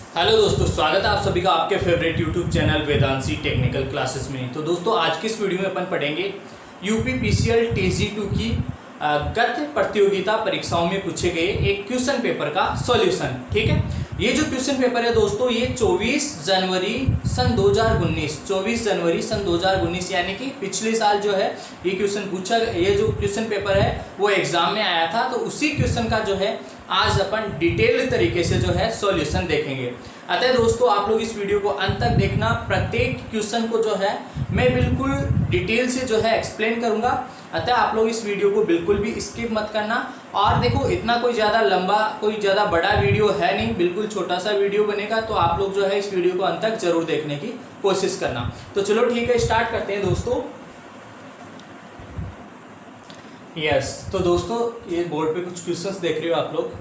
Hello दोस्तों, स्वागत है आप सभी का आपके favourite YouTube channel Vedanshi technical classes में। तो दोस्तों आज की इस वीडियो में अपन पढ़ेंगे यूपीपीसीएल टीजी2 की गत प्रतियोगिता परीक्षाओं में पूछे गए एक क्वेश्चन पेपर का सॉल्यूशन। ठीक है, ये जो क्वेश्चन पेपर है दोस्तों ये 24 जनवरी सन 2019 यानी कि पिछले साल जो है ये क्वेश्चन पूछा, ये जो क्वेश्चन पेपर है वो एग्जाम में आया था। तो उसी क्वेश्चन का जो है आज अपन डिटेल तरीके से जो है सॉल्यूशन देखेंगे। अतः दोस्तों आप लोग इस वीडियो को अंत तक देखना, प्रत्येक क्वेश्चन को जो है मैं बिल्कुल डिटेल से जो है एक्सप्लेन करूंगा। अतः आप लोग इस वीडियो को बिल्कुल भी स्किप मत करना। और देखो इतना कोई ज़्यादा लंबा, कोई ज़्यादा बड़ा वीडियो है नहीं, बिल्कुल छोटा सा वीडियो बनेगा। तो आप लोग जो है इस वीडियो को अंत तक जरूर देखने की कोशिश करना। तो चलो ठीक है, स्टार्ट करते हैं दोस्तों। तो दोस्तों ये बोर्ड पे कुछ क्वेश्चंस देख रहे हो आप लोग।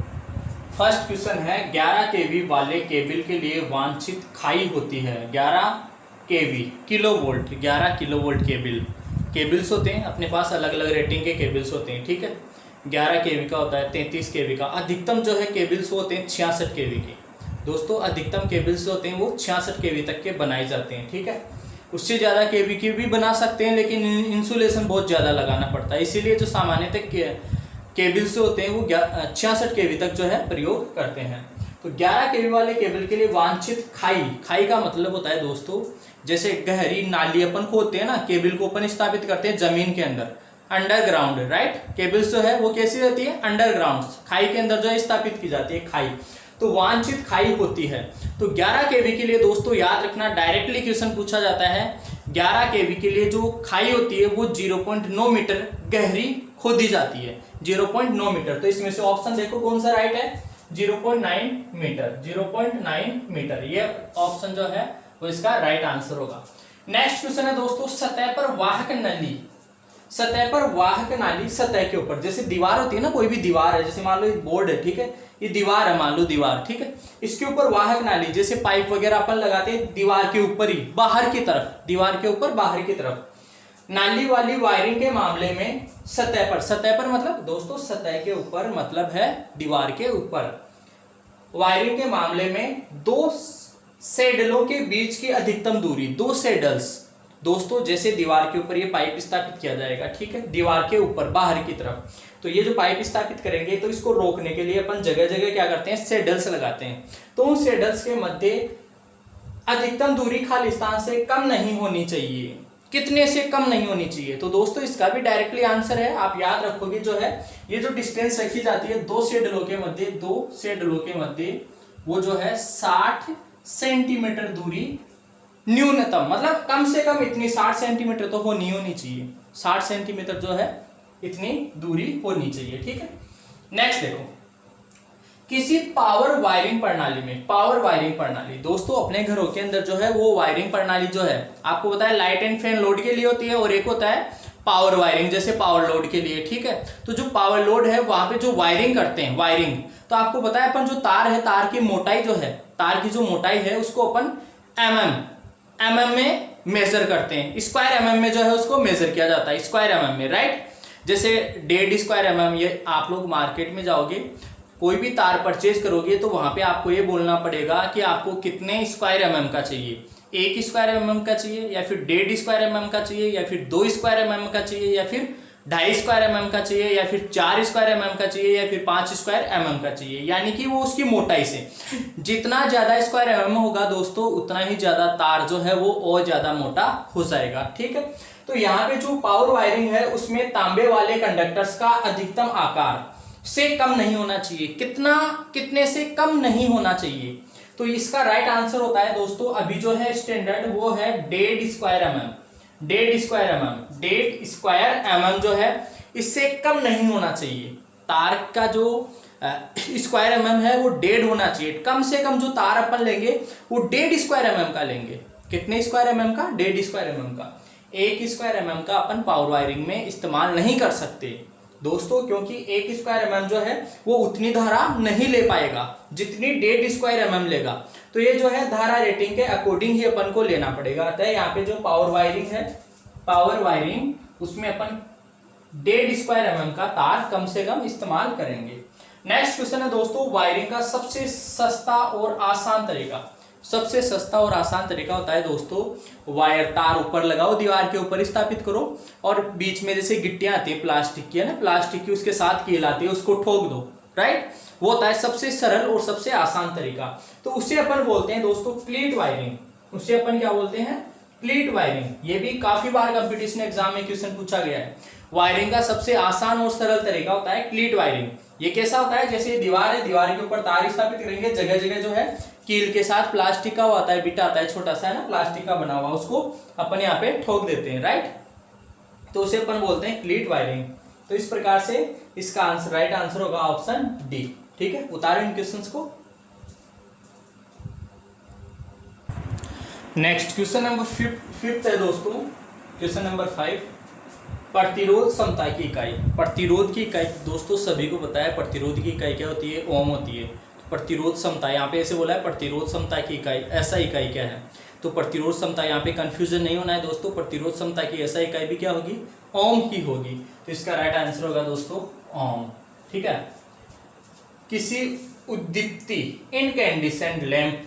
फर्स्ट क्वेश्चन है 11 केवी वाले केबल के लिए वांछित खाई होती है। 11 केवी किलोवोल्ट, 11 किलोवोल्ट केबल्स होते हैं अपने पास, अलग अलग रेटिंग के केबल्स होते हैं। ठीक है, 11 केवी का होता है, 33 केवी का। अधिकतम जो है केबल्स होते हैं 66 केवी के। दोस्तों अधिकतम केबल्स होते हैं वो 66 केवी तक के बनाए जाते हैं। ठीक है, उससे ज़्यादा केवी के भी बना सकते हैं, लेकिन इंसुलेशन बहुत ज़्यादा लगाना पड़ता है, इसीलिए जो सामान्यतः केबल्स होते हैं वो 66 केवी तक जो है प्रयोग करते हैं। तो 11 केवी वाले केबल के लिए वांछित खाई का मतलब होता है दोस्तों, जैसे गहरी नाली अपन खोदते हैं ना, केबल को अपन स्थापित करते हैं जमीन के अंदर, अंडरग्राउंड, राइट। केबल्स जो है वो कैसी रहती है, अंडरग्राउंड, खाई के अंदर जो है स्थापित की जाती है खाई। तो वांछित खाई होती है। तो 11 केवी के लिए दोस्तों याद रखना, डायरेक्टली क्वेश्चन पूछा जाता है। 11 केवी के लिए जो खाई होती है वो 0.9 मीटर गहरी खोदी जाती है, 0.9 मीटर। तो इसमें से ऑप्शन देखो कौन सा राइट है, 0.9 मीटर, 0.9 मीटर ये ऑप्शन जो है वो इसका राइट आंसर होगा। नेक्स्ट क्वेश्चन है दोस्तों, सतह पर वाहक नाली। सतह पर वाहक नाली सतह के ऊपर, जैसे दीवार होती है ना, कोई भी दीवार है, जैसे मान लो एक बोर्ड है, ठीक है, ये दीवार है, मान लो दीवार, ठीक है, इसके ऊपर वाहक नाली, जैसे पाइप वगैरह अपन लगाते हैं दीवार के ऊपर ही, बाहर की तरफ, दीवार के ऊपर बाहर की तरफ। नाली वाली वायरिंग के मामले में सतह पर मतलब दोस्तों सतह के ऊपर मतलब है दीवार के ऊपर। वायरिंग के मामले में दो सैडलों के बीच की अधिकतम दूरी, दो सैडल्स दोस्तों, जैसे दीवार के ऊपर ये पाइप स्थापित किया जाएगा, ठीक है, दीवार के ऊपर बाहर की तरफ। तो ये जो पाइप स्थापित करेंगे तो इसको रोकने के लिए अपन जगह जगह क्या करते हैं, सैडल्स लगाते हैं। तो उन सैडल्स के मध्य अधिकतम दूरी खालिस्तान से कम नहीं होनी चाहिए। कितने से कम नहीं होनी चाहिए? तो दोस्तों इसका भी डायरेक्टली आंसर है, आप याद रखोगे जो है ये जो डिस्टेंस रखी जाती है दो सैडलों के मध्य वो जो है 60 सेंटीमीटर दूरी न्यूनतम, मतलब कम से कम इतनी 60 सेंटीमीटर तो होनी चाहिए, 60 सेंटीमीटर जो है इतनी दूरी होनी चाहिए। ठीक है, नेक्स्ट देखो, किसी पावर वायरिंग प्रणाली दोस्तों अपने घरों के अंदर जो है वो वायरिंग प्रणाली जो है आपको पता है लाइट एंड फैन लोड के लिए होती है, और एक होता है पावर वायरिंग, जैसे पावर लोड के लिए। ठीक है, तो जो पावर लोड है वहां पे जो वायरिंग करते हैं, वायरिंग, तो आपको पता है अपन जो तार है, तार की मोटाई जो है, तार की जो मोटाई है उसको अपन mm में मेजर करते हैं, स्क्वायर mm में जो है उसको मेजर किया जाता है, स्क्वायर mm में, राइट। जैसे 1.5 स्क्वायर mm, ये आप लोग मार्केट में जाओगे कोई भी तार परचेज करोगे तो वहां पे आपको ये बोलना पड़ेगा कि आपको कितने स्क्वायर mm का चाहिए, 1 स्क्वायर mm का चाहिए, या फिर 1.5 स्क्वायर mm का चाहिए, या फिर 2 स्क्वायर mm का चाहिए, या फिर 2.5 स्क्वायर mm का चाहिए, या फिर 4 स्क्वायर mm का चाहिए, या फिर 5 स्क्वायर mm का चाहिए। यानी कि वो उसकी मोटाई से जितना ज्यादा स्क्वायर mm होगा दोस्तों उतना ही ज्यादा तार जो है वो और ज्यादा मोटा हो जाएगा। ठीक है, तो यहाँ पे जो पावर वायरिंग है उसमें तांबे वाले कंडक्टर्स का अधिकतम आकार से कम नहीं होना चाहिए। कितने से कम नहीं होना चाहिए? तो इसका राइट आंसर होता है दोस्तों, अभी जो है स्टैंडर्ड वो है 1.5 स्क्वायर mm, 1.5 स्क्वायर mm जो है इससे कम नहीं होना चाहिए। तार का जो स्क्वायर mm है वो 1.5 होना चाहिए। कम से कम जो तार अपन लेंगे वो 1.5 स्क्वायर mm का लेंगे। कितने स्क्वायर mm का? 1.5 स्क्वायर mm का। 1 स्क्वायर mm का अपन पावर वायरिंग में इस्तेमाल नहीं कर सकते दोस्तों, क्योंकि 1 स्क्वायर mm जो है वो उतनी धारा नहीं ले पाएगा जितनी 1.5 स्क्वायर mm लेगा। तो ये जो है धारा रेटिंग के अकॉर्डिंग ही अपन को लेना पड़ेगा। अतः यहाँ पे जो पावर वायरिंग है, पावर वायरिंग उसमें अपन 1.5 स्क्वायर mm का तार कम से कम इस्तेमाल करेंगे। नेक्स्ट क्वेश्चन है दोस्तों, वायरिंग का सबसे सस्ता और आसान तरीका। सबसे सस्ता और आसान तरीका होता है दोस्तों, वायर तार ऊपर लगाओ, दीवार के ऊपर स्थापित करो और बीच में जैसे गिट्टियां आती है प्लास्टिक की, है ना, प्लास्टिक की, उसके साथ कील आती है, उसको ठोक दो, राइट। वो होता है सबसे सरल और सबसे आसान तरीका। तो उसे अपन बोलते हैं दोस्तों प्लीट वायरिंग। उसे अपन क्या बोलते हैं? Pleat wiring. ये भी काफी बार कंपटीशन एग्जाम में क्वेश्चन पूछा गया है। वायरिंग का सबसे आसान और सरल तरीका होता है प्लीट वायरिंग। ये कैसा होता है? जैसे दीवार है, दीवार के ऊपर तार स्थापित करेंगे, जगह जगह जो है कील के साथ प्लास्टिक का आता है, बिटा आता है छोटा सा, है ना, प्लास्टिक का बना हुआ, उसको अपन यहाँ पे ठोक देते हैं, राइट। तो उसे अपन बोलते हैं प्लीट वायरिंग। तो इस प्रकार से इसका आंसर, राइट आंसर होगा ऑप्शन डी। ठीक है, उतारो इन क्वेश्चंस को। नेक्स्ट क्वेश्चन नंबर फिफ्थ है दोस्तों, क्वेश्चन नंबर 5, प्रतिरोध क्षमता की इकाई। प्रतिरोध की इकाई दोस्तों सभी को पता है, प्रतिरोध की इकाई क्या होती है? ओम होती है। प्रतिरोध क्षमता, यहाँ पे ऐसे बोला है प्रतिरोध क्षमता की इकाई, ऐसा इकाई क्या है? तो प्रतिरोध क्षमता, यहाँ पे कंफ्यूजन नहीं होना है दोस्तों, प्रतिरोध क्षमता की ऐसा इकाई भी क्या होगी? ओम ही होगी। तो इसका राइट आंसर होगा दोस्तों ओम। ठीक है, किसी उद्दीप्ति इनकैंडिसेंट लैंप,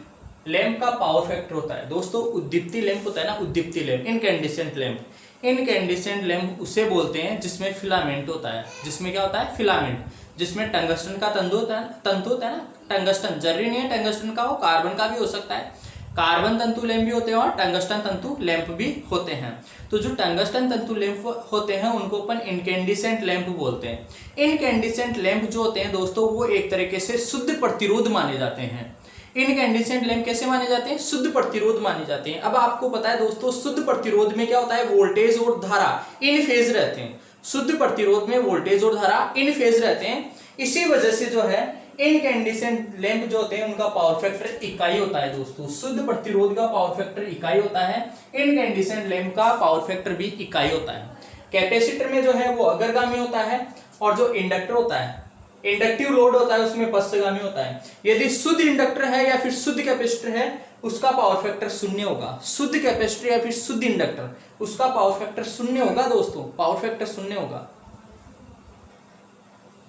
लैंप का पावर फैक्टर होता है दोस्तों, उद्दीप्ति लैंप होता है ना, उद्दीप्ति lamp, incandescent lamp. Incandescent lamp उसे बोलते हैं जिसमें फिलामेंट होता है। जिसमें क्या होता है? फिलामेंट। जिसमें टंगस्टन का तंतु होता है ना, टंगस्टन, जरूरी नहीं है टंगस्टन का हो, कार्बन का भी हो सकता है। कार्बन तंतु लैंप भी होते हैं और टंगस्टन तंतु लैंप भी होते हैं। तो जो टंगस्टन तंतु लैंप होते हैं उनको अपन इनकैंडिसेंट लैंप बोलते हैं। इनकैंडिसेंट लैंप जो होते हैं दोस्तों वो एक तरीके से शुद्ध प्रतिरोध माने जाते हैं। इनकैंडिसेंट लैंप कैसे माने जाते हैं? शुद्ध प्रतिरोध माने जाते हैं। अब आपको पता है दोस्तों शुद्ध प्रतिरोध में क्या होता है? वोल्टेज और धारा इन फेज रहते हैं। शुद्ध प्रतिरोध में वोल्टेज और धारा इन फेज रहते हैं। इसी वजह से जो है इनकैंडिसेंट लैंप जो होते हैं उनका पावर फैक्टर इकाई होता है दोस्तों। शुद्ध प्रतिरोध का पावर फैक्टर इकाई होता है, इनकैंडिसेंट लैंप का पावर फैक्टर भी इकाई होता है। कैपेसिटर में जो है वो अग्रगामी होता है और जो इंडक्टर होता है, इंडक्टिव लोड होता है, उसमें पश्चगामी होता है। यदि शुद्ध इंडक्टर है या फिर शुद्ध कैपेसिटर है उसका पावर फैक्टर शून्य होगा। शुद्ध कैपेसिटर या फिर शुद्ध इंडक्टर उसका पावर फैक्टर शून्य होगा दोस्तों, पावर फैक्टर शून्य होगा।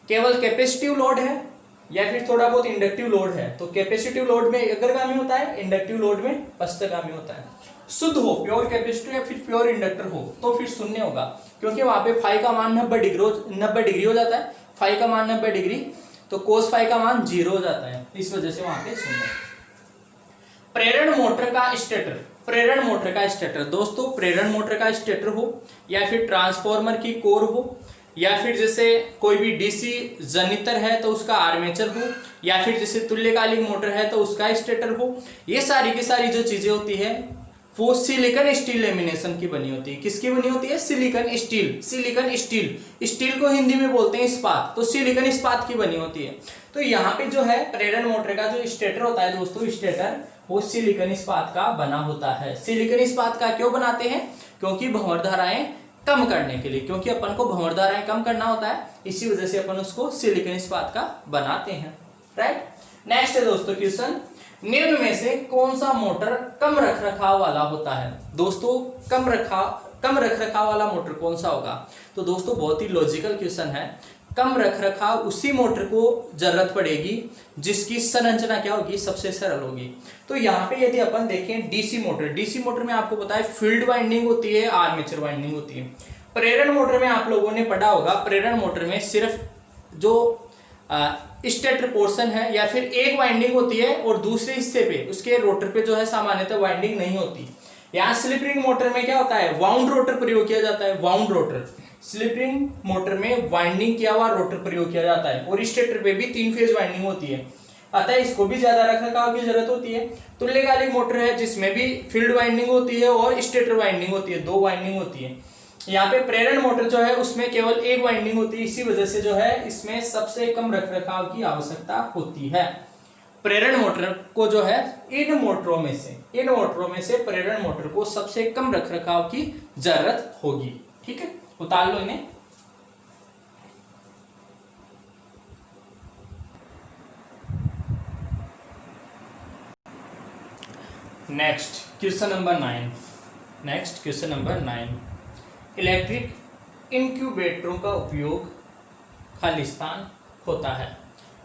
केवल कैपेसिटिव लोड है या फिर थोड़ा बहुत इंडक्टिव लोड है तो कैपेसिटिव लोड में अग्रगामी होता है, इंडक्टिव लोड में पश्चगामी होता है। शुद्ध हो, प्योर कैपेसिटर या फिर प्योर इंडक्टर हो तो फिर शून्य होगा, क्योंकि वहां पे फाई का मान 90 डिग्री हो जाता है। फाई का मान 90 डिग्री तो कोस फाई का मान 0 हो जाता है, इस वजह से वहां पे शून्य। प्रेरण मोटर का स्टेटर, प्रेरण मोटर का स्टेटर दोस्तों, प्रेरण मोटर का स्टेटर हो या फिर ट्रांसफॉर्मर की कोर हो या फिर जैसे कोई भी डीसी जनरेटर है तो उसका आर्मेचर हो या फिर जैसे तुल्यकालिक मोटर है तो उसका स्टेटर हो, ये सारी की सारी जो चीजें होती है वो सिलिकॉन स्टील लेमिनेशन की बनी होती है। किसकी बनी होती है? Silicon steel. Silicon steel, steel को हिंदी में बोलते हैं इस्पात, तो सिलिकॉन इस्पात की बनी होती है। तो यहाँ पे जो है प्रेरण मोटर का जो स्टेटर होता है दोस्तों, स्टेटर वो सिलिकॉन इस्पात का बना होता है। सिलिकॉन इस्पात का क्यों बनाते हैं? क्योंकि भंवर धाराएं कम करने के लिए, क्योंकि अपन को भंवर धाराएं कम करना होता है, इसी वजह से अपन उसको सिलिकॉन इस्पात का बनाते हैं, राइट। नेक्स्ट है दोस्तों क्वेश्चन, निम्न में से कौन सा मोटर कम रखरखाव वाला होता है? दोस्तों कम रखरखाव वाला मोटर कौन सा होगा? तो दोस्तों बहुत ही लॉजिकल क्वेश्चन है। कम रखरखाव उसी मोटर को जरूरत पड़ेगी जिसकी संरचना क्या होगी? सबसे सरल होगी। तो यहाँ पे यदि अपन देखें डीसी मोटर, डीसी मोटर में आपको पता है फील्ड वाइंडिंग होती है, आर्मेचर वाइंडिंग होती है। प्रेरण मोटर में आप लोगों ने पढ़ा होगा, प्रेरण मोटर में सिर्फ जो स्टेटर पोर्शन है या फिर एक वाइंडिंग होती है और दूसरे हिस्से पे उसके रोटर पे जो है सामान्यतः वाइंडिंग नहीं होती। यहाँ स्लिप रिंग मोटर में क्या होता है? वाउंड रोटर प्रयोग किया जाता है, wound rotor. Slip ring motor में वाइंडिंग किया हुआ रोटर प्रयोग किया जाता है और स्टेटर पे भी 3 फेज वाइंडिंग होती है, अतः इसको भी ज्यादा रखरखाव की जरूरत होती है। तुल्यकालिक मोटर है जिसमें भी फील्ड वाइंडिंग होती है और स्टेटर वाइंडिंग होती है, 2 वाइंडिंग होती है। यहाँ पे प्रेरण मोटर जो है उसमें केवल एक वाइंडिंग होती है, इसी वजह से जो है इसमें सबसे कम रखरखाव की आवश्यकता होती है। प्रेरण मोटर को जो है इन मोटरों में से प्रेरण मोटर को सबसे कम रखरखाव की जरूरत होगी। ठीक है, उतार लो इन्हें। नेक्स्ट क्वेश्चन नंबर 9, इलेक्ट्रिक इंक्यूबेटरों का उपयोग खालिस्तान होता है।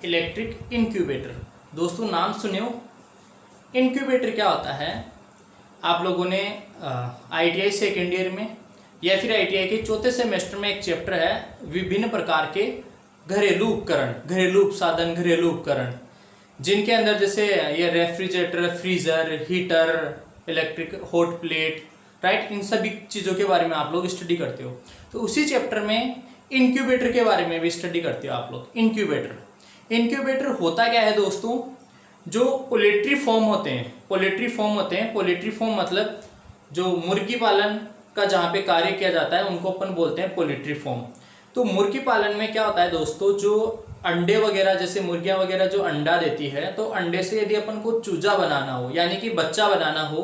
Electric incubator. दोस्तों नाम सुने हो, इंक्यूबेटर क्या होता है? आप लोगों ने ITI सेकेंड ईयर में या फिर ITI के चौथे सेमेस्टर में एक चैप्टर है विभिन्न प्रकार के घरेलू उपकरण, घरेलू साधन, घरेलू उपकरण, जिनके अंदर जैसे ये refrigerator, freezer, heater, electric hot plate, right, इन सभी चीज़ों के बारे में आप लोग स्टडी करते हो। तो उसी चैप्टर में इंक्यूबेटर के बारे में भी स्टडी करते हो आप लोग। इंक्यूबेटर होता क्या है दोस्तों? जो पोल्ट्री फॉर्म होते हैं, पोल्ट्री फॉर्म मतलब जो मुर्गी पालन का जहाँ पे कार्य किया जाता है उनको अपन बोलते हैं पोल्ट्री फॉर्म। तो मुर्गी पालन में क्या होता है दोस्तों, जो अंडे वगैरह, जैसे मुर्गियाँ वगैरह जो अंडा देती है, तो अंडे से यदि अपन को चूजा बनाना हो यानी कि बच्चा बनाना हो,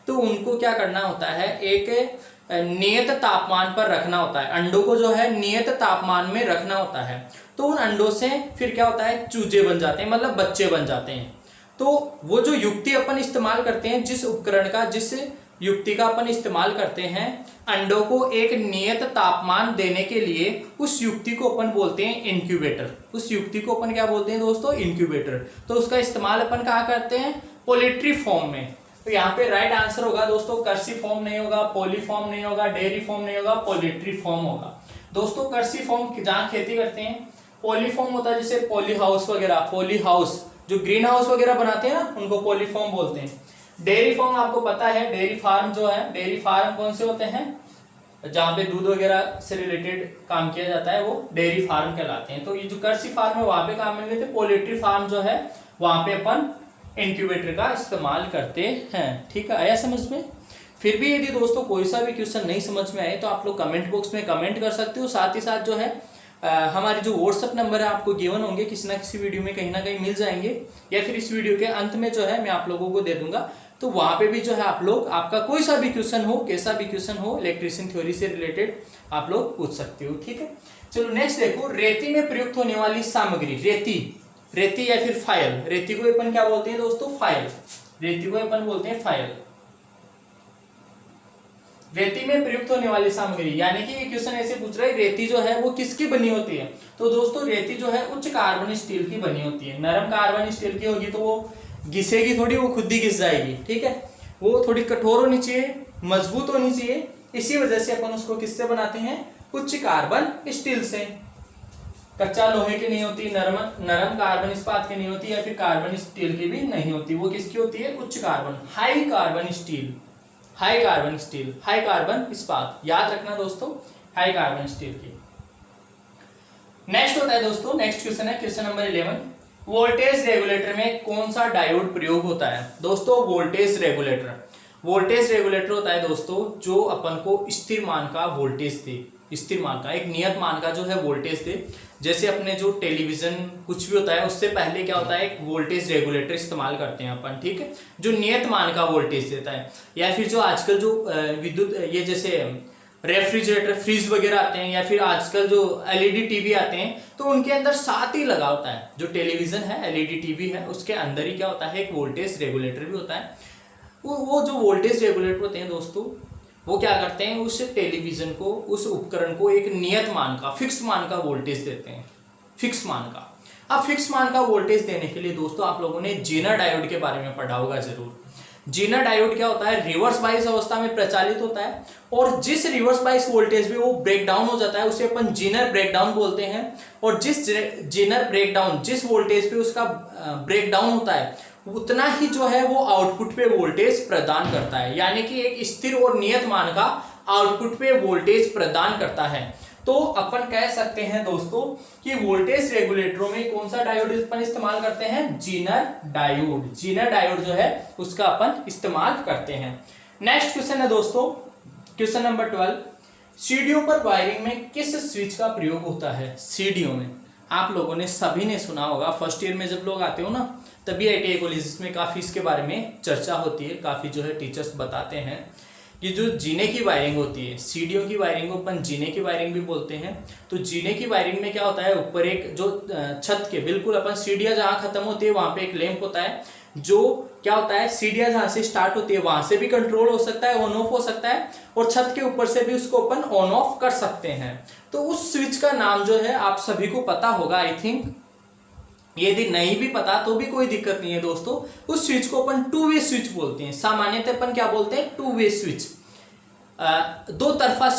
तो उनको क्या करना होता है, एक नियत तापमान पर रखना होता है। अंडों को जो है नियत तापमान में रखना होता है। तो उन अंडों से फिर क्या होता है, चूजे बन जाते हैं, मतलब बच्चे बन जाते हैं। तो वो जो युक्ति अपन इस्तेमाल करते हैं, जिस उपकरण का, जिस युक्ति का अपन इस्तेमाल करते हैं अंडों को एक नियत तापमान देने के लिए, उस युक्ति को अपन बोलते हैं इंक्यूबेटर। उस युक्ति को अपन क्या बोलते हैं दोस्तों? इंक्यूबेटर। तो उसका इस्तेमाल अपन कहाँ करते हैं? पोल्ट्री फॉर्म में। तो यहाँ पे राइट आंसर होगा दोस्तों, कर्सी फॉर्म नहीं होगा, पोली फॉर्म नहीं होगा, डेयरी फॉर्म नहीं होगा, पोल्ट्री फॉर्म होगा। दोस्तों कर्सी फॉर्म जहाँ खेती करते हैं, पोली फॉर्म होता है जैसे पॉली हाउस वगैरह, पॉली हाउस जो ग्रीन हाउस वगैरह बनाते हैं ना, उनको पोली फॉर्म बोलते हैं। डेयरी फॉर्म आपको पता है, डेयरी फार्म जो है, डेयरी फार्म कौन से होते हैं? जहाँ पे दूध वगैरह से रिलेटेड काम किया जाता है, वो डेयरी फार्म कहलाते हैं। तो ये जो कर्सी फार्म है वहां पे काम मिलते थे। पोल्ट्री फार्म जो है वहां पे अपन इंक्यूबेटर का इस्तेमाल करते हैं। ठीक है, आया समझ में? फिर भी यदि दोस्तों कोई सा भी क्वेश्चन नहीं समझ में आए तो आप लोग कमेंट बॉक्स में कमेंट कर सकते हो। साथ ही साथ जो है हमारे जो व्हाट्सअप नंबर है आपको गिवन होंगे, किसी ना किसी वीडियो में कहीं ना कहीं मिल जाएंगे, या फिर इस वीडियो के अंत में जो है मैं आप लोगों को दे दूंगा। तो वहां पे भी जो है आप लोग, आपका कोई सा भी क्वेश्चन हो, कैसा भी क्वेश्चन हो इलेक्ट्रिशियन थ्योरी से रिलेटेड, आप लोग पूछ सकते हो। ठीक है, चलो नेक्स्ट देखो, रेती में प्रयुक्त होने वाली सामग्री। रेती या फिर फाइल। रेती को अपन क्या बोलते हैं दोस्तों? फाइल। रेती को अपन बोलते हैं फाइल। रेती में प्रयुक्त होने वाली सामग्री, यानी कि ये क्वेश्चन ऐसे पूछ रहा है रेती जो है वो किसकी बनी होती है? तो दोस्तों रेती जो है उच्च कार्बन स्टील की बनी होती है। नरम कार्बन स्टील की होगी तो वो घिसेगी थोड़ी, वो खुद ही घिस जाएगी। ठीक है, वो थोड़ी कठोर होनी चाहिए, मजबूत होनी चाहिए। इसी वजह से अपन उसको किससे बनाते हैं? उच्च कार्बन स्टील से। कच्चा लोहे की नहीं होती, नरम कार्बन इस्पात की नहीं होती, या फिर कार्बन स्टील की भी नहीं होती। वो किसकी होती है? उच्च carbon, high carbon steel, high carbon इस्पात। याद रखना दोस्तों, हाई कार्बन स्टील की। नेक्स्ट होता है दोस्तों, नेक्स्ट क्वेश्चन है क्वेश्चन नंबर 11। वोल्टेज रेगुलेटर में कौन सा डायोड प्रयोग होता है? दोस्तों वोल्टेज रेगुलेटर होता है दोस्तों जो अपन को स्थिर मान का वोल्टेज दे, स्थिर मान का, एक नियत मान का जो है वोल्टेज दे। जैसे अपने जो टेलीविजन कुछ भी होता है उससे पहले क्या होता है, एक वोल्टेज रेगुलेटर इस्तेमाल करते हैं अपन। ठीक है, जो नियत मान का वोल्टेज देता है। या फिर जो आजकल जो विद्युत, ये जैसे रेफ्रिजरेटर, फ्रिज वगैरह आते हैं, या फिर आजकल जो LED टीवी आते हैं, तो उनके अंदर साथ ही लगा होता है। जो टेलीविजन है, LED टीवी है, उसके अंदर ही क्या होता है, एक वोल्टेज रेगुलेटर भी होता है। वो जो वोल्टेज रेगुलेटर होते हैं दोस्तों, वो क्या करते हैं, उस टेलीविजन को, उस उपकरण को एक नियत मान का, फिक्स मान का वोल्टेज देते हैं, फिक्स मान का। अब फिक्स मान का वोल्टेज देने के लिए दोस्तों आप लोगों ने जेनर डायोड के बारे में पढ़ा होगा जरूर। जेनर डायोड क्या होता है? रिवर्स बायस अवस्था में प्रचालित होता है, और जिस रिवर्स बायस वोल्टेज में वो ब्रेक डाउन हो जाता है उसे अपन जेनर ब्रेकडाउन बोलते हैं। और जिस जेनर ब्रेकडाउन, जिस वोल्टेज पे उसका ब्रेकडाउन होता है, उतना ही जो है वो आउटपुट पे वोल्टेज प्रदान करता है, यानी कि एक स्थिर और नियत मान का आउटपुट पे वोल्टेज प्रदान करता है। तो अपन कह सकते हैं दोस्तों कि वोल्टेज रेगुलेटरों में कौन सा डायोड अपन इस्तेमाल करते हैं? Jenner diode. जेनर डायोड जो है उसका अपन इस्तेमाल करते हैं। नेक्स्ट क्वेश्चन है दोस्तों, क्वेश्चन नंबर 12। सीढ़ियों पर वायरिंग में किस स्विच का प्रयोग होता है? सीढ़ियों में आप लोगों ने सभी ने सुना होगा, फर्स्ट ईयर में जब लोग आते हो ना, तभी ITI कॉलेजेस में काफ़ी इसके बारे में चर्चा होती है, काफ़ी जो है टीचर्स बताते हैं कि जो जीने की वायरिंग होती है, सीढ़ियों की वायरिंग को अपन जीने की वायरिंग भी बोलते हैं। तो जीने की वायरिंग में क्या होता है, ऊपर एक जो छत के बिल्कुल अपन सीढ़ियाँ जहाँ खत्म होती है वहाँ पे एक लैंप होता है, जो क्या होता है, सीढ़ियाँ जहाँ से स्टार्ट होती है वहाँ से भी कंट्रोल हो सकता है, ऑन ऑफ हो सकता है, और छत के ऊपर से भी उसको अपन ऑन ऑफ कर सकते हैं। तो उस स्विच का नाम जो है आप सभी को पता होगा, आई थिंक यदि नहीं भी पता तो भी कोई दिक्कत नहीं है दोस्तों, उस स्विच को अपन टू वे स्विच बोलते हैं। सामान्यतः अपन क्या बोलते हैं, टू वे स्विच, दो तरफा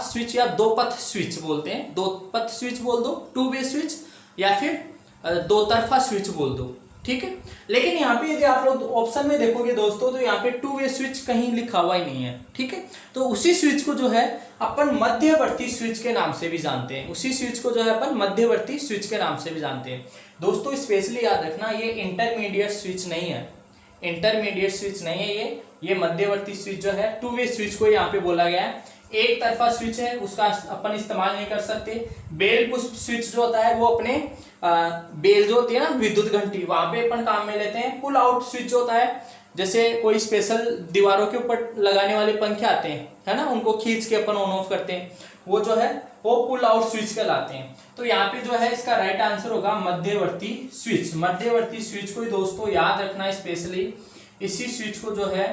स्विच या दो पथ स्विच बोलते हैं। दो पथ स्विच बोल दो, टू वे स्विच, या फिर दो तरफा स्विच बोल दो, ठीक है। लेकिन यहाँ पे यदि आप लोग ऑप्शन में देखोगे दोस्तों तो यहाँ पे टू वे स्विच कहीं लिखा हुआ ही नहीं है, ठीक है। तो उसी स्विच को जो है अपन मध्यवर्ती स्विच के नाम से भी जानते हैं, उसी स्विच को जो है अपन मध्यवर्ती स्विच के नाम से भी जानते हैं दोस्तों। स्पेशली याद रखना, ये इंटरमीडिएट स्विच नहीं है, इंटरमीडिएट स्विच नहीं है ये मध्यवर्ती स्विच जो है, टू वे स्विच को यहाँ पे बोला गया है। एक तरफा स्विच है, उसका अपन इस्तेमाल नहीं कर सकते। बेल पुश स्विच जो होता है वो अपने बेल जो होती है ना विद्युत घंटी, वहां पे अपन काम में लेते हैं। पुल आउट स्विच होता है, जैसे कोई स्पेशल दीवारों के ऊपर लगाने वाले पंखे आते हैं, है ना, उनको खींच के अपन ऑन ऑफ करते हैं, वो जो है वो पुल आउट स्विच कहलाते हैं। तो यहाँ पे जो है इसका राइट आंसर होगा मध्यवर्ती स्विच। मध्यवर्ती स्विच को दोस्तों याद रखना, स्पेशली इसी स्विच को जो है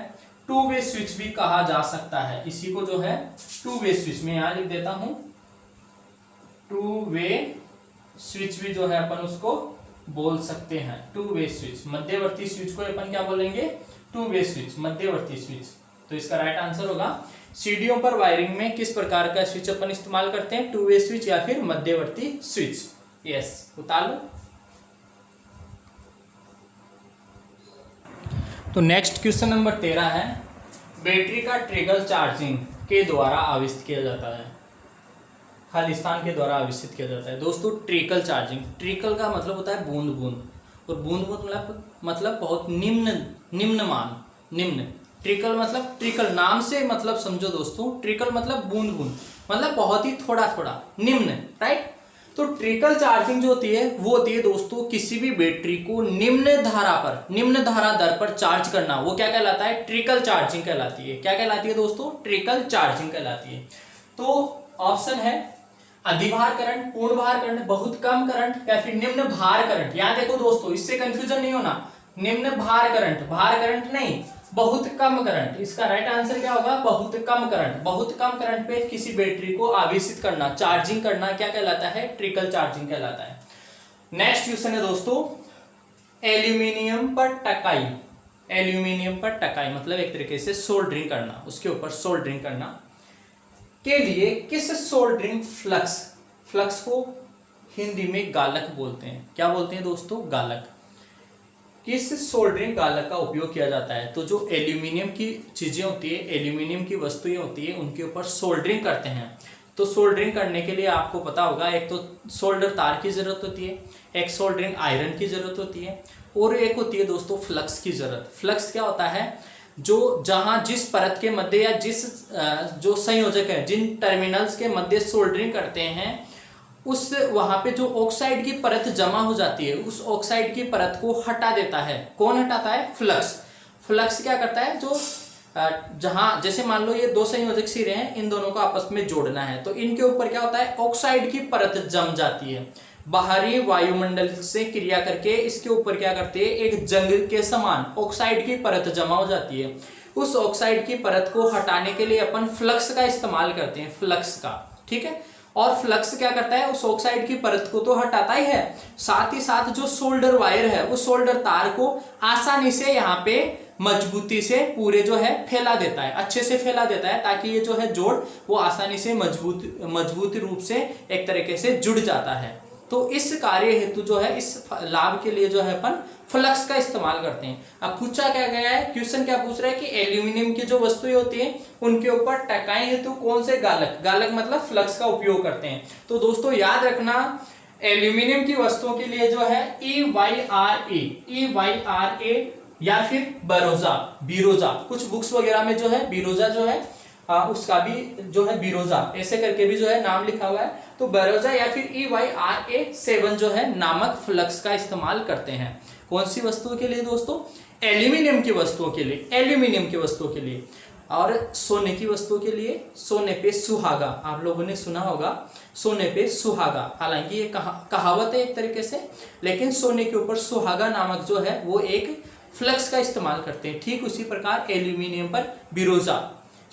टू वे स्विच भी कहा जा सकता है। इसी को जो है टू वे स्विच, में यहां लिख देता हूं, टू वे स्विच भी जो है अपन उसको बोल सकते हैं, टू वे स्विच। मध्यवर्ती स्विच को अपन क्या बोलेंगे, टू वे स्विच, मध्यवर्ती स्विच। तो इसका राइट आंसर होगा सीढ़ियों पर वायरिंग में किस प्रकार का स्विच अपन इस्तेमाल करते हैं, टू वे स्विच या फिर मध्यवर्ती स्विच। यस, उतार लो। तो नेक्स्ट क्वेश्चन नंबर 13 है, बैटरी का ट्रिकल चार्जिंग के द्वारा आविष्ट किया जाता है, खालिस्तान के द्वारा आविष्कृत किया जाता है। दोस्तों ट्रिकल चार्जिंग, ट्रिकल का मतलब होता है बूंद बूंद, और बूंद बूंद मतलब बहुत निम्न मान, निम्न। ट्रिकल मतलब, ट्रिकल नाम से मतलब समझो दोस्तों, ट्रिकल मतलब बूंद बूंद, मतलब बहुत ही थोड़ा थोड़ा, निम्न, राइट। तो ट्रिकल चार्जिंग जो होती है वो होती है दोस्तों किसी भी बैटरी को निम्न धारा दर पर चार्ज करना, वो क्या कहलाता है, ट्रिकल चार्जिंग कहलाती है। क्या कहलाती है दोस्तों, ट्रिकल चार्जिंग कहलाती है। तो ऑप्शन है अधिभार करंट, पूर्ण भार करंट, बहुत कम करंट, या फिर निम्न भार करंट। यहाँ देखो दोस्तों, इससे कंफ्यूजन नहीं होना, निम्न भार करंट नहीं, बहुत कम करंट। इसका राइट आंसर क्या होगा, बहुत कम करंट। बहुत कम करंट पे किसी बैटरी को आवेशित करना, चार्जिंग करना क्या कहलाता है, ट्रिकल चार्जिंग कहलाता है। नेक्स्ट क्वेश्चन है दोस्तों, एल्यूमिनियम पर टकाई। एल्यूमिनियम पर टकाई मतलब एक तरीके से सोल्डरिंग करना, उसके ऊपर सोल्डरिंग करना के लिए किस सोल्डरिंग फ्लक्स को हिंदी में गालक बोलते हैं। क्या बोलते हैं दोस्तों, गालक। किस सोल्डरिंग गालक का उपयोग किया जाता है। तो जो एल्यूमिनियम की चीजें होती है, एल्यूमिनियम की वस्तुएं होती है, उनके ऊपर सोल्डरिंग करते हैं। तो सोल्डरिंग करने के लिए आपको पता होगा, एक तो सोल्डर तार की जरूरत होती है, एक सोल्डरिंग आयरन की जरूरत होती है, और एक होती है दोस्तों फ्लक्स की जरूरत। फ्लक्स क्या होता है, जो जहां जिस परत के मध्य या जिस जो संयोजक है, जिन टर्मिनल्स के मध्य सोल्डरिंग करते हैं, उस वहां पे जो ऑक्साइड की परत जमा हो जाती है, उस ऑक्साइड की परत को हटा देता है। कौन हटाता है, फ्लक्स। फ्लक्स क्या करता है, जो जहां जैसे मान लो ये दो संयोजक सिरे हैं, इन दोनों को आपस में जोड़ना है, तो इनके ऊपर क्या होता है, ऑक्साइड की परत जम जाती है। बाहरी वायुमंडल से क्रिया करके इसके ऊपर क्या करते हैं, एक जंग के समान ऑक्साइड की परत जमा हो जाती है। उस ऑक्साइड की परत को हटाने के लिए अपन फ्लक्स का इस्तेमाल करते हैं, फ्लक्स का, ठीक है। और फ्लक्स क्या करता है, उस ऑक्साइड की परत को तो हटाता ही है, साथ ही साथ जो सोल्डर वायर है, उस सोल्डर तार को आसानी से यहाँ पे मजबूती से पूरे जो है फैला देता है, अच्छे से फैला देता है, ताकि ये जो है जोड़ वो आसानी से मजबूत रूप से एक तरीके से जुड़ जाता है। तो इस कार्य हेतु जो है, इस लाभ के लिए जो है अपन फ्लक्स का इस्तेमाल करते हैं। अब पूछा क्या गया है, क्वेश्चन क्या पूछ रहा है कि एल्यूमिनियम की जो वस्तुएं होती हैं उनके ऊपर टकाई हेतु कौन से गालक मतलब फ्लक्स का उपयोग करते हैं। तो दोस्तों याद रखना, एल्यूमिनियम की वस्तुओं के लिए जो है EYRA या फिर बिरोजा, कुछ बुक्स वगैरह में जो है बिरोजा जो है उसका भी जो है बिरोजा ऐसे करके भी जो है नाम लिखा हुआ है। तो बिरोजा या फिर EYRA7 जो है नामक फ्लक्स का इस्तेमाल करते हैं। कौन सी वस्तुओं के लिए दोस्तों, एल्यूमिनियम की वस्तुओं के लिए, एल्यूमिनियम की वस्तुओं के लिए। और सोने की वस्तुओं के लिए, सोने पे सुहागा, आप लोगों ने सुना होगा, सोने पे सुहागा। हालांकि ये कहावत है एक तरीके से, लेकिन सोने के ऊपर सुहागा नामक जो है वो एक फ्लक्स का इस्तेमाल करते हैं। ठीक उसी प्रकार एल्यूमिनियम पर बिरोजा,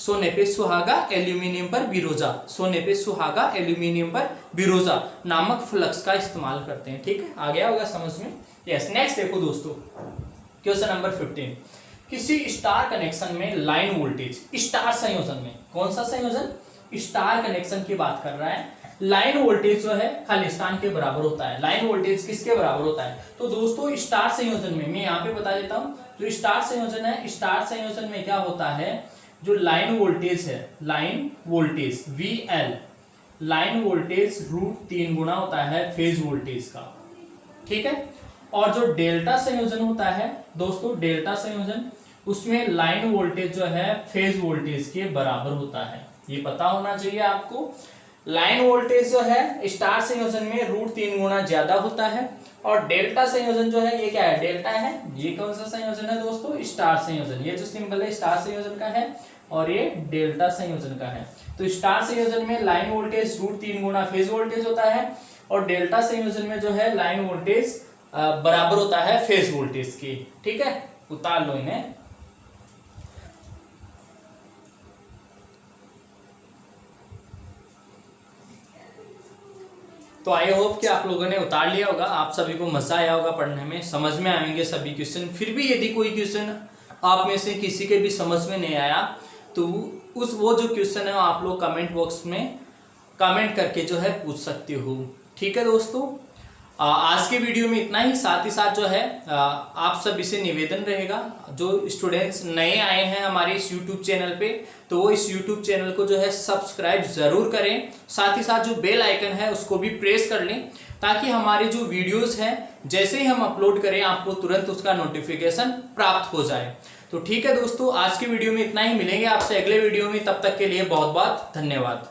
सोने पे सुहागा एल्यूमिनियम पर बिरोजा, सोने पे सुहागा एल्यूमिनियम पर बिरोजा नामक फ्लक्स का इस्तेमाल करते हैं। ठीक है, आ गया होगा समझ में। यस, नेक्स्ट देखो दोस्तों, क्वेश्चन नंबर 15। किसी स्टार कनेक्शन में लाइन वोल्टेज, स्टार संयोजन में, कौन सा संयोजन, स्टार कनेक्शन की बात कर रहा है, लाइन वोल्टेज जो है खालिस्तान के बराबर होता है। लाइन वोल्टेज किसके बराबर होता है, तो दोस्तों स्टार संयोजन में मैं यहाँ पे बता देता हूँ, जो स्टार संयोजन है, स्टार संयोजन में क्या होता है, जो लाइन वोल्टेज है, line voltage VL, line voltage √3 गुना होता है फेज वोल्टेज का। ठीक है, और जो डेल्टा संयोजन होता है दोस्तों, डेल्टा संयोजन, उसमें लाइन वोल्टेज जो है फेज वोल्टेज के बराबर होता है। ये पता होना चाहिए आपको। लाइन वोल्टेज जो है स्टार संयोजन में √3 गुना ज्यादा होता है, और डेल्टा संयोजन जो है ये क्या है, डेल्टा है। ये कौन सा संयोजन है दोस्तों, स्टार संयोजन। ये जो सिंबल है स्टार संयोजन का है, और ये डेल्टा संयोजन का है। तो स्टार संयोजन में लाइन वोल्टेज √3 गुना फेज वोल्टेज होता है, और डेल्टा संयोजन में जो है लाइन वोल्टेज बराबर होता है फेज वोल्टेज की। ठीक है, उतार लो इन्हें। तो आई होप कि आप लोगों ने उतार लिया होगा, आप सभी को मजा आया होगा पढ़ने में, समझ में आएंगे सभी क्वेश्चन। फिर भी यदि कोई क्वेश्चन आप में से किसी के भी समझ में नहीं आया, तो वो जो क्वेश्चन है आप लोग कमेंट बॉक्स में कमेंट करके जो है पूछ सकते हो। ठीक है दोस्तों, आज के वीडियो में इतना ही। साथ ही साथ जो है आप सभी से निवेदन रहेगा, जो स्टूडेंट्स नए आए हैं हमारे इस YouTube चैनल पे, तो वो इस YouTube चैनल को जो है सब्सक्राइब जरूर करें। साथ ही साथ जो बेल आइकन है उसको भी प्रेस कर लें, ताकि हमारे जो वीडियोस हैं जैसे ही हम अपलोड करें आपको तुरंत उसका नोटिफिकेशन प्राप्त हो जाए। तो ठीक है दोस्तों, आज के वीडियो में इतना ही। मिलेंगे आपसे अगले वीडियो में, तब तक के लिए बहुत बहुत धन्यवाद।